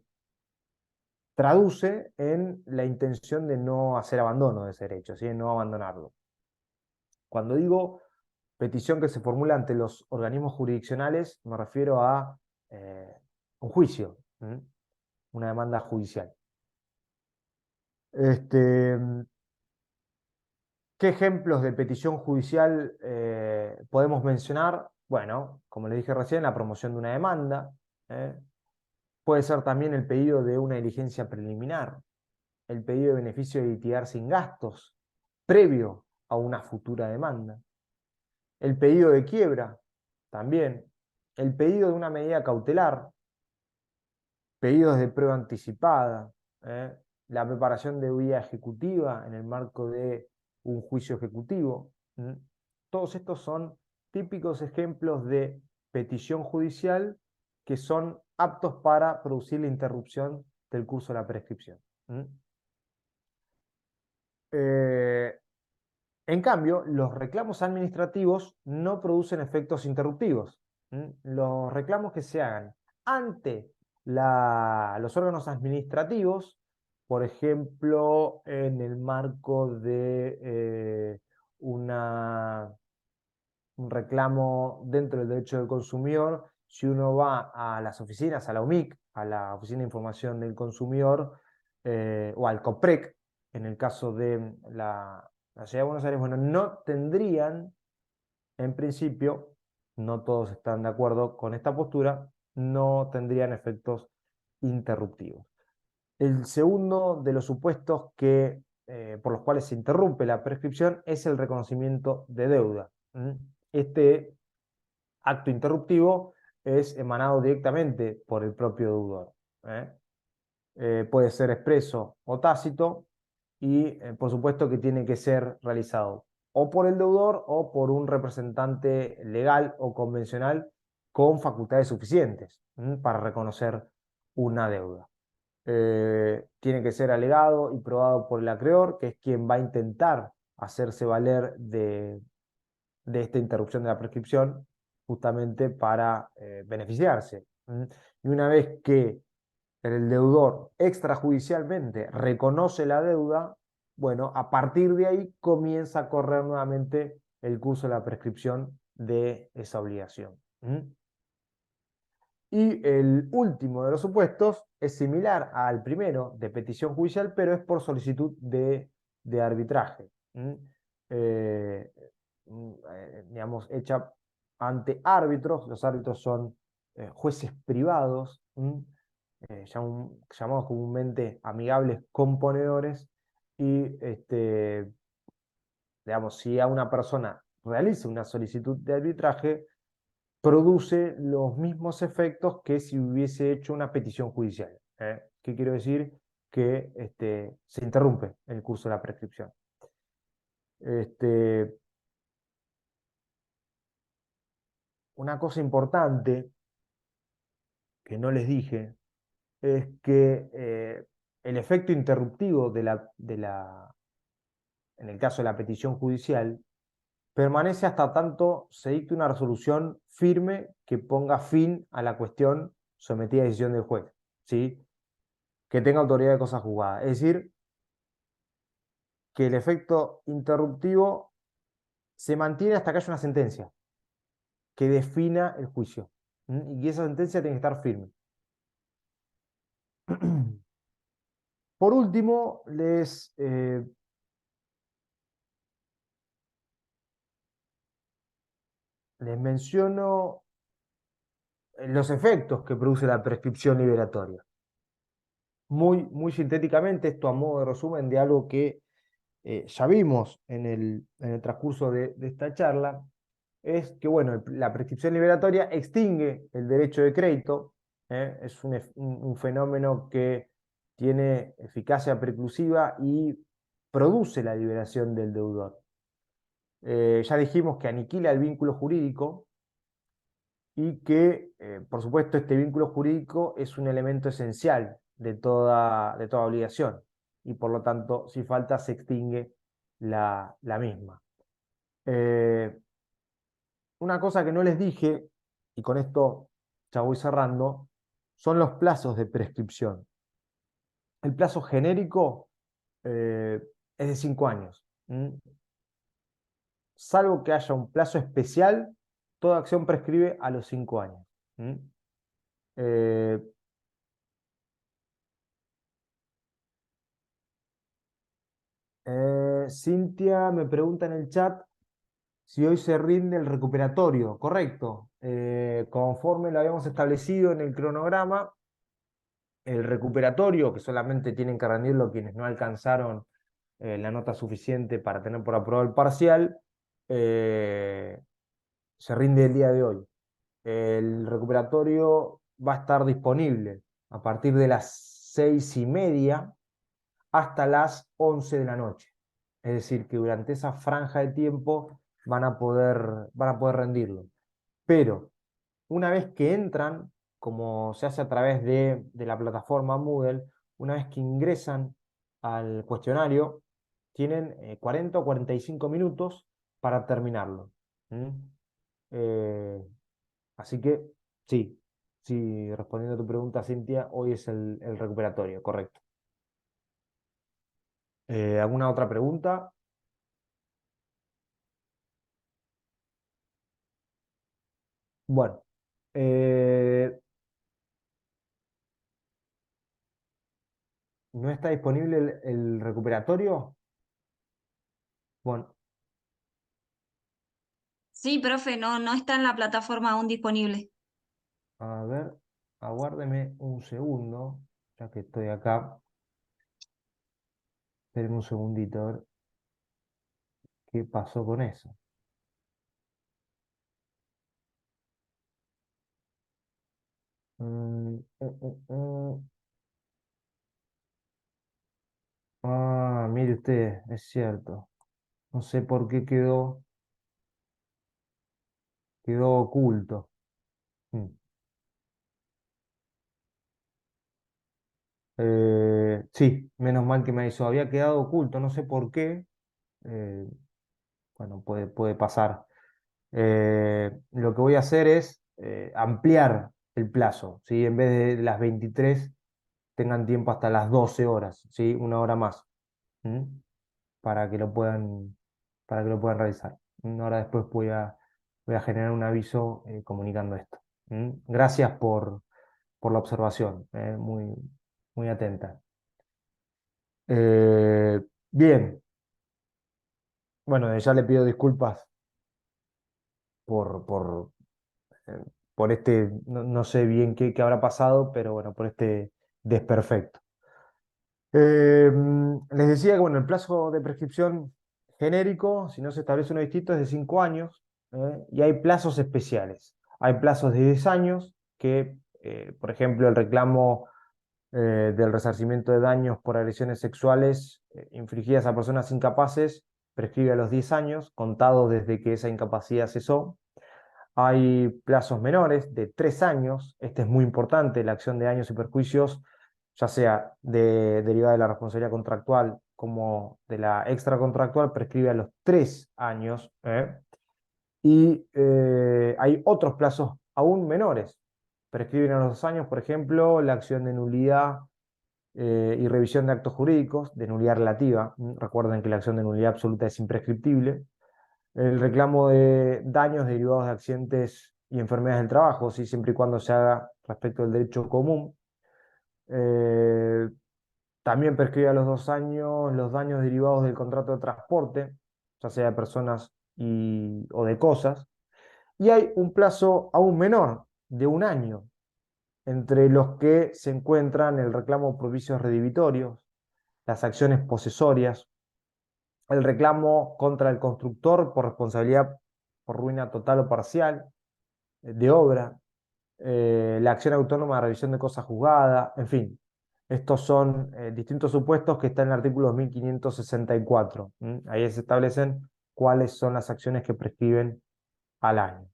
traduce en la intención de no hacer abandono de ese derecho, ¿sí? No abandonarlo. Cuando digo petición que se formula ante los organismos jurisdiccionales, me refiero a un juicio, una demanda judicial. ¿Qué ejemplos de petición judicial podemos mencionar? Bueno, como les dije recién, la promoción de una demanda. ¿eh? Puede ser también el pedido de una diligencia preliminar, el pedido de beneficio de litigar sin gastos, previo a una futura demanda. El pedido de quiebra, también. El pedido de una medida cautelar, pedidos de prueba anticipada, la preparación de vía ejecutiva en el marco de un juicio ejecutivo. Todos estos son típicos ejemplos de petición judicial que son aptos para producir la interrupción del curso de la prescripción. En cambio, los reclamos administrativos no producen efectos interruptivos. Los reclamos que se hagan ante los órganos administrativos, por ejemplo, en el marco de un reclamo dentro del derecho del consumidor, si uno va a las oficinas, a la UMIC, a la Oficina de Información del Consumidor, o al COPREC, en el caso de la Ciudad de Buenos Aires, bueno, no tendrían, en principio, no todos están de acuerdo con esta postura, no tendrían efectos interruptivos. El segundo de los supuestos por los cuales se interrumpe la prescripción es el reconocimiento de deuda. Este acto interruptivo es emanado directamente por el propio deudor. Puede ser expreso o tácito y por supuesto que tiene que ser realizado o por el deudor o por un representante legal o convencional con facultades suficientes para reconocer una deuda. Tiene que ser alegado y probado por el acreedor, que es quien va a intentar hacerse valer de esta interrupción de la prescripción justamente para beneficiarse. Y una vez que el deudor extrajudicialmente reconoce la deuda, bueno, a partir de ahí comienza a correr nuevamente el curso de la prescripción de esa obligación. Y el último de los supuestos es similar al primero de petición judicial, pero es por solicitud de arbitraje. Eh, digamos, hecha ante árbitros. Los árbitros son jueces privados, llamados comúnmente amigables componedores, y digamos, si a una persona realiza una solicitud de arbitraje, produce los mismos efectos que si hubiese hecho una petición judicial. ¿Qué quiero decir? Que se interrumpe el curso de la prescripción. Una cosa importante que no les dije es que el efecto interruptivo en el caso de la petición judicial permanece hasta tanto se dicte una resolución firme que ponga fin a la cuestión sometida a decisión del juez, ¿sí? Que tenga autoridad de cosa juzgada. Es decir, que el efecto interruptivo se mantiene hasta que haya una sentencia que defina el juicio. Y que esa sentencia tiene que estar firme. Por último, les menciono los efectos que produce la prescripción liberatoria. muy sintéticamente, esto a modo de resumen de algo que ya vimos en el transcurso de esta charla, es que bueno, la prescripción liberatoria extingue el derecho de crédito, es un fenómeno que tiene eficacia preclusiva y produce la liberación del deudor. Ya dijimos que aniquila el vínculo jurídico y que, por supuesto, este vínculo jurídico es un elemento esencial de toda obligación y por lo tanto, si falta, se extingue la misma. Eh, una cosa que no les dije, y con esto ya voy cerrando, son los plazos de prescripción. El plazo genérico es de 5 años. Salvo que haya un plazo especial, toda acción prescribe a los 5 años. Eh, Cintia me pregunta en el chat si hoy se rinde el recuperatorio. Correcto. Conforme lo habíamos establecido en el cronograma, el recuperatorio, que solamente tienen que rendirlo quienes no alcanzaron la nota suficiente para tener por aprobado el parcial, eh, se rinde el día de hoy. El recuperatorio va a estar disponible a partir de las 6:30 hasta las 11 de la noche. Es decir, que durante esa franja de tiempo van a poder rendirlo. Pero una vez que entran, como se hace a través de la plataforma Moodle, una vez que ingresan al cuestionario, tienen 40 o 45 minutos para terminarlo. ¿Mm? Eh, Así que sí, sí, respondiendo a tu pregunta, Cintia, hoy es el recuperatorio, correcto. ¿Alguna otra pregunta? Bueno, eh, ¿no está disponible el recuperatorio? Bueno, Sí, profe, no está en la plataforma aún disponible. a ver, aguárdeme un segundo, ya que estoy acá. Espérenme un segundito, a ver qué pasó con eso. Mm. Ah, mire usted, es cierto. No sé por qué quedó oculto. Mm. Sí, menos mal que me avisó. Había quedado oculto, no sé por qué. Eh, bueno, puede pasar. Lo que voy a hacer es ampliar el plazo, ¿sí? En vez de las 23 tengan tiempo hasta las 12 horas, ¿sí? Una hora más, ¿m? Para que lo puedan, para que lo puedan realizar. Ahora después voy a generar un aviso comunicando esto. Gracias por la observación, muy atenta. Eh, Bien, bueno, ya le pido disculpas por, eh, por este, no sé bien qué habrá pasado, pero bueno, por este desperfecto. Les decía que bueno, el plazo de prescripción genérico, si no se establece uno distinto, es de 5 años, y hay plazos especiales. Hay plazos de 10 años que, por ejemplo, el reclamo del resarcimiento de daños por agresiones sexuales infligidas a personas incapaces prescribe a los 10 años, contados desde que esa incapacidad cesó. Hay plazos menores de 3 años. Este es muy importante, la acción de daños y perjuicios, ya sea derivada de la responsabilidad contractual como de la extracontractual, prescribe a los 3 años. Y hay otros plazos aún menores. Prescriben a los 2 años, por ejemplo, la acción de nulidad y revisión de actos jurídicos, de nulidad relativa. Recuerden que la acción de nulidad absoluta es imprescriptible. El reclamo de daños derivados de accidentes y enfermedades del trabajo, ¿sí? Siempre y cuando se haga respecto del derecho común. Eh, También prescribe a los 2 años los daños derivados del contrato de transporte, ya sea de personas o de cosas. Y hay un plazo aún menor, de 1 año, entre los que se encuentran el reclamo por vicios redimitorios, las acciones posesorias, el reclamo contra el constructor por responsabilidad por ruina total o parcial de obra, la acción autónoma de revisión de cosa juzgada, en fin. Estos son distintos supuestos que están en el artículo 2564. Ahí se establecen cuáles son las acciones que prescriben al año.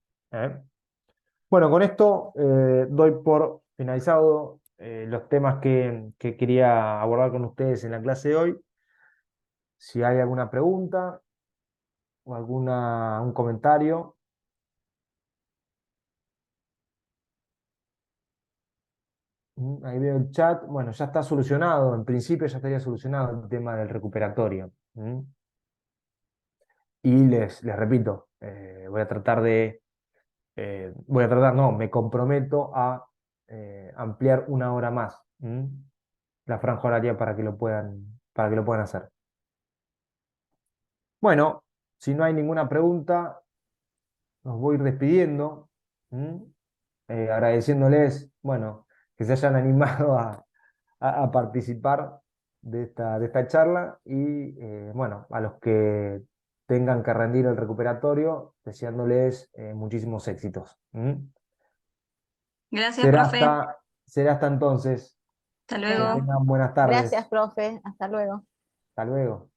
Bueno, con esto doy por finalizado los temas que quería abordar con ustedes en la clase de hoy. Si hay alguna pregunta o un comentario. Ahí veo el chat. Bueno, ya está solucionado. En principio ya estaría solucionado el tema del recuperatorio. Y les repito, no, me comprometo a ampliar una hora más la franja horaria para que lo puedan hacer. Bueno, si no hay ninguna pregunta, nos voy a ir despidiendo, agradeciéndoles, bueno, que se hayan animado a participar de esta charla y, bueno, a los que tengan que rendir el recuperatorio, deseándoles muchísimos éxitos. Gracias, Será profe. hasta, será hasta entonces. Hasta Que luego. tengan buenas tardes. Gracias, profe. Hasta luego. Hasta luego.